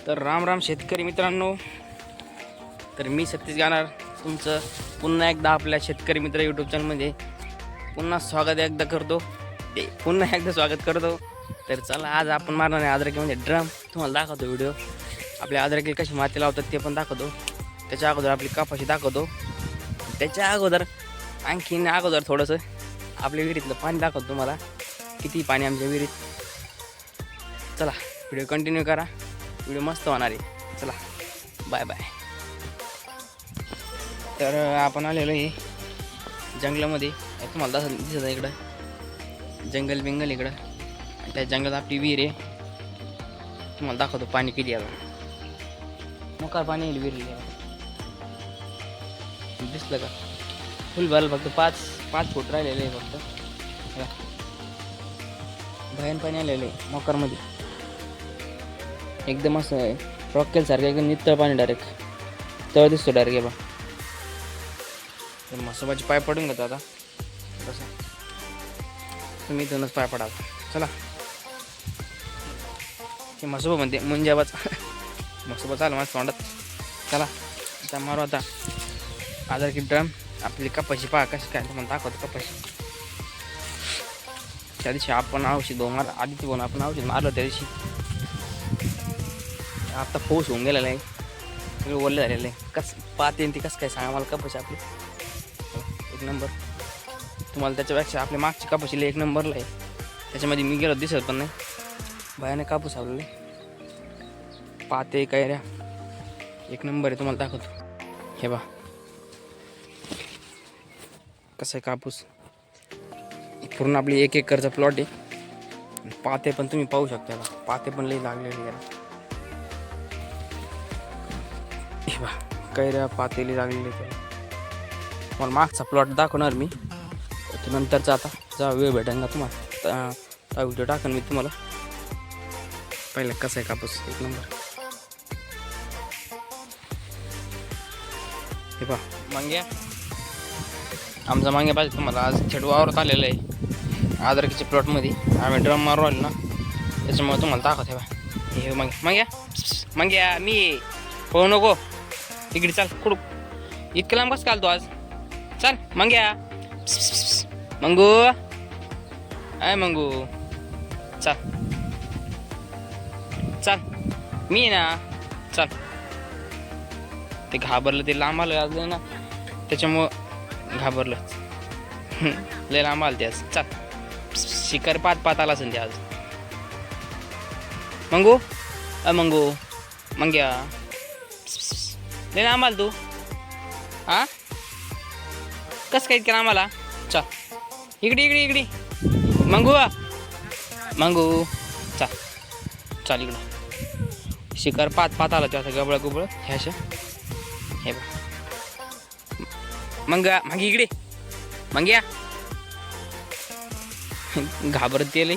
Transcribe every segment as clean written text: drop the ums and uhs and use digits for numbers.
तर राम राम शेतकरी मित्रांनो. तर मी सतीश गाणार तुमचं पुन्हा एकदा आपल्या शेतकरी मित्र यूट्यूब चॅनलमध्ये पुन्हा स्वागत करतो. तर चला आज आपण मारणार आहे अद्रकीमध्ये ड्रम. तुम्हाला दाखवतो व्हिडिओ. आपल्या अद्रकीला कशी माती लावतात ते पण दाखवतो. त्याच्या अगोदर आपली कपाशी दाखवतो. त्याच्या अगोदर थोडंसं आपल्या विहिरीतलं पाणी दाखवतो तुम्हाला, किती पाणी आमच्या विहिरीत. चला व्हिडिओ कंटिन्यू करा, व्हिडिओ मस्त होणार आहे. चला बाय बाय. तर आपण आलेलो आहे जंगलामध्ये. तुम्हाला दिसत आहे इकडं जंगल इकडं, आणि त्या जंगलात आपली विहीर आहे. तुम्हाला दाखवतो पाणी किती आलं. मोकार पाणी येईल विहिरीला, दिसलं का? फुल भरलं, फक्त पाच फूट राहिलेलं आहे फक्त. भयान पाणी आलेलं आहे मोकारमध्ये, एकदम असं रॉकेलसारखं एकदम नितळ पाणी. डायरेक्ट तळ दिसतो डायरेक्ट. बा मसोबाची पाय पडून घेतो आता. कसं तुम्ही इथूनच पाय पडा. चला हे मसोबा म्हणते मुंजाबाच मसोबा चालू माझ्या तोंडात. चला आता मारू आता आधार की ड्रम. आपली कपाशी पहा कशी काय, तुम्हाला दाखवतो कपाशी. त्या दिवशी आपण औषध आपण औषध मारलं त्या दिवशी. आता पाऊस होऊन गेलेला आहे, सगळं ओरलं झालेलं आहे. पाहते ती कसं काय सांगा मला. कपाशी आपली एक नंबर. तुम्हाला त्याच्यापेक्षा आपल्या मागची कपाशीला एक नंबरला आहे. त्याच्यामध्ये मी गेलो दिसत पण नाही. भयाने कापूस आवलेले पाहते काय ऱ्या, एक नंबर आहे. तुम्हाला दाखवतो हे बा कसं आहे कापूस. पूर्ण आपली 1 एकरचा प्लॉट आहे. पाते पण तुम्ही पाहू शकता, पाते पण लई लागलेली आहे. हे बा कैऱ्या पातेली लागलेली त्याला. मला मागचा प्लॉट दाखवणार मी नंतरचा. आता जेव्हा वेळ भेटेल ना तुम्हाला त्या व्हिडिओ टाकेन मी तुम्हाला. पहिलं कसं आहे कापूस एक नंबर. हे पहा मांग्या, आमचा मांग्या पाहिजे तुम्हाला. आज थेट वावरात आलेलं आहे अद्रकीच्या प्लॉटमध्ये. आम्ही ड्रम मारू आलो ना, त्याच्यामुळे तुम्हाला दाखवते. बा हे मांग्या मी हो नको इकडे चाल. कुठं इतकं लांब कसं कालतो आज. चल मंग्या मंगू आय मंगू चल चल मी ना चल. ते घाबरलं, ते लांब आलं आज ना, त्याच्यामुळं घाबरलं. लय लांब आलं ते आज. चल शिकार पात आला असेल ते आज. मंगू मंगू मंग्या लय लांब आलं तू. हा कसं काय केलं आम्हाला. चल इकडे मंगू चल इकडं. शिकार पात आला ते आता गबळ ह्या अशा. हे बघ मागे इकडे मंग्या घाबरत गेले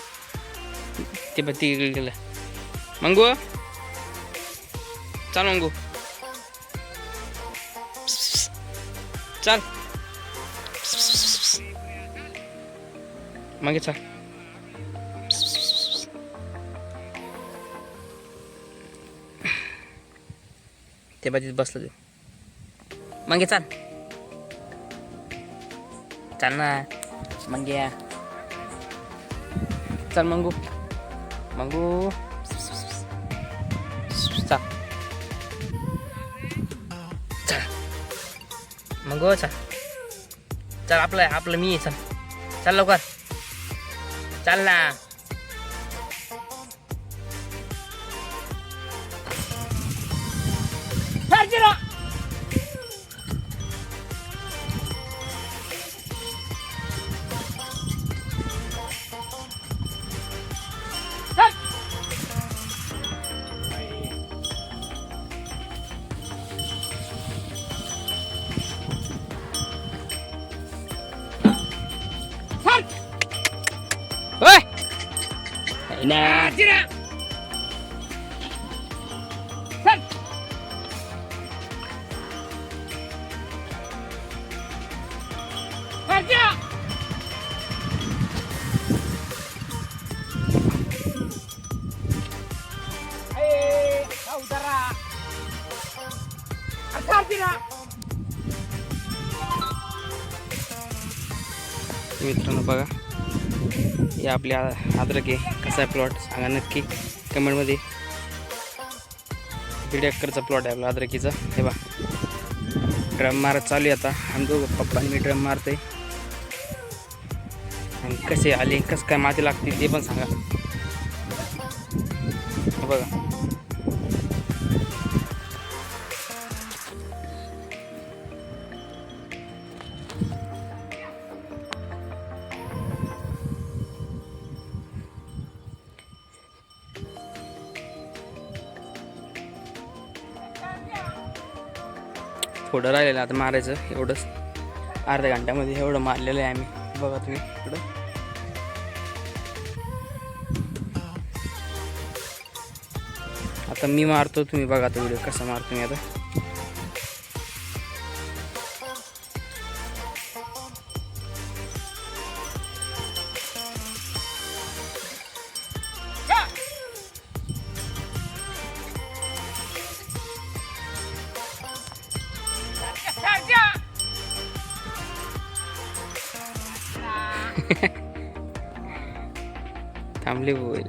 ते. पण ती इकडे गेलं. मंगू चल मंगू चल मागे चल. ते बाजूत बसलं ते. मागे चल ना मंग्या. चल मंगू चल मंगू चल आपलं मी चल लवकर चल ना. Nah. Ayo, kau darah. मित्रांनो बघा, हे आपल्या अद्रक आहे. कसा आहे प्लॉट सांगा नक्की कमेंटमध्ये. 1.5 एकरचा प्लॉट आहे आपला अद्रकीचा. हे बा ड्रम मारत चालू आहे आता. आणि दोघं पप्पा आणि मी ड्रम मारतोय. आणि कसे आले, कसं काय माती लागते ते पण सांगा. हे बघा थोडं राहिलेलं आता मारायचं. एवढंच अर्ध्या घंट्यामध्ये एवढं मारलेलं आहे आम्ही. बघा तुम्ही इकडं. आता मी मारतो, तुम्ही बघा आता व्हिडिओ कसा मारतो मी आता. थांबले बोल.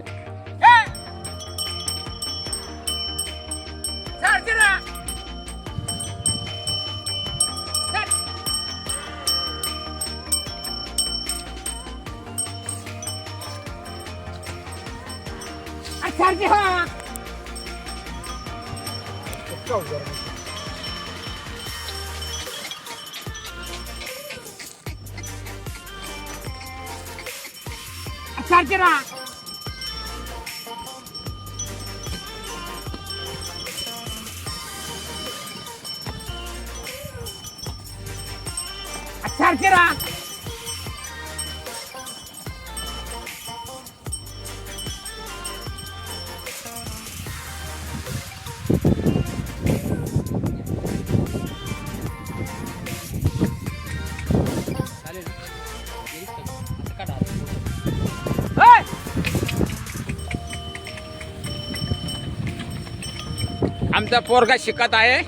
आमचा पोरगा शिकत आहे.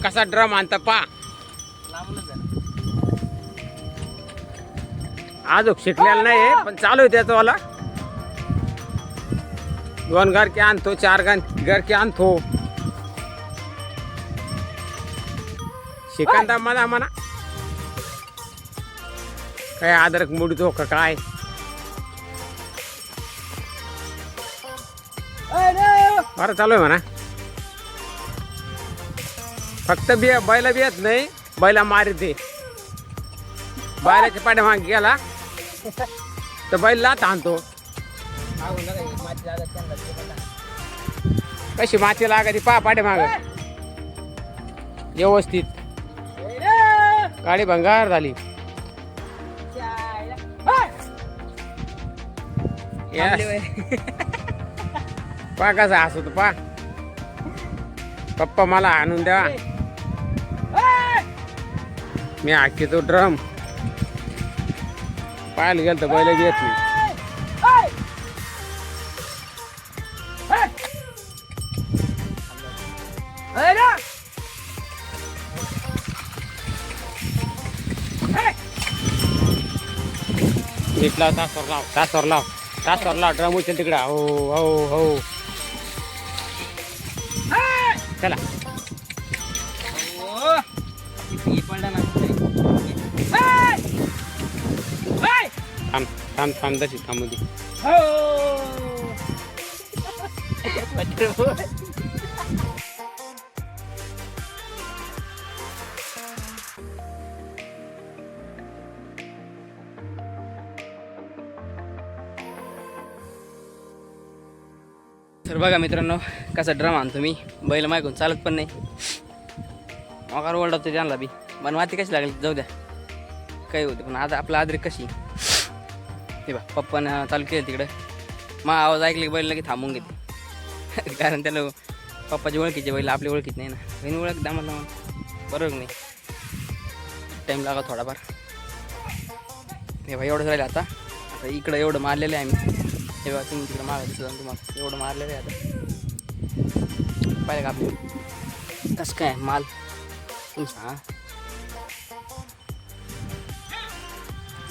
कसा ड्रम आणता पा. आज शिकलेला नाही पण चालू आहे त्याचं वाला. 2 गरके आणतो, 4 गरके आणतो. शिकंदा म्हणा काय अद्रक मुडतो का काय. बरं चालू आहे म्हणा. फक्त बैला बी येत नाही. बैला मारते. बैलाच्या पाठीमागे गेला तर बैल लात आणतो. कशी माती लागायची पा पाठीमाग. व्यवस्थित गाडी भंगार झाली. पा कसा हसतो पा. पप्पा मला आणून द्या. मी हाकीतो ड्रम. पाहायला गेलं तर बैल येत नाही. इथला तासवर लाव ड्रम उचल तिकडा. हो हो हो चला. थांब तशी थांबू दे. तर बघा मित्रांनो कसा ड्रम आणतो मी. बैल मागून चालत पण नाही. मग ओरडतो त्यांना बी. पण माती कशी लागली जाऊ द्या काही होते. पण आता आपला अद्रक कशी ते बा पप्पानं चालू केलं तिकडं. मग आवाज ऐकले की बैल लगे थांबून घेते. कारण त्याला पप्पाची ओळखीचे बैल आपली ओळखीत नाही ना. बहीण ओळख दामाला बरोबर नाही. टाईम लागा थोडाफार. हे भाई एवढंच राहिलं आता. आता इकडं एवढं मारलेलं आहे आम्ही. हे बघा तुम्ही तिकडं मागा दिसत तुम्हाला एवढं मारलेलं आहे आता. पाहिलं का आपलं कसं काय माल तुमचा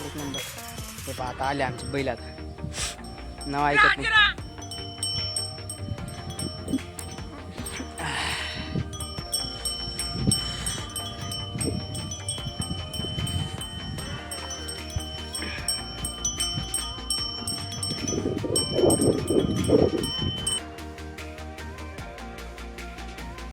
एक नंबर. हे पहा आता आले आमचे बैल आता नाव ऐकत नाही.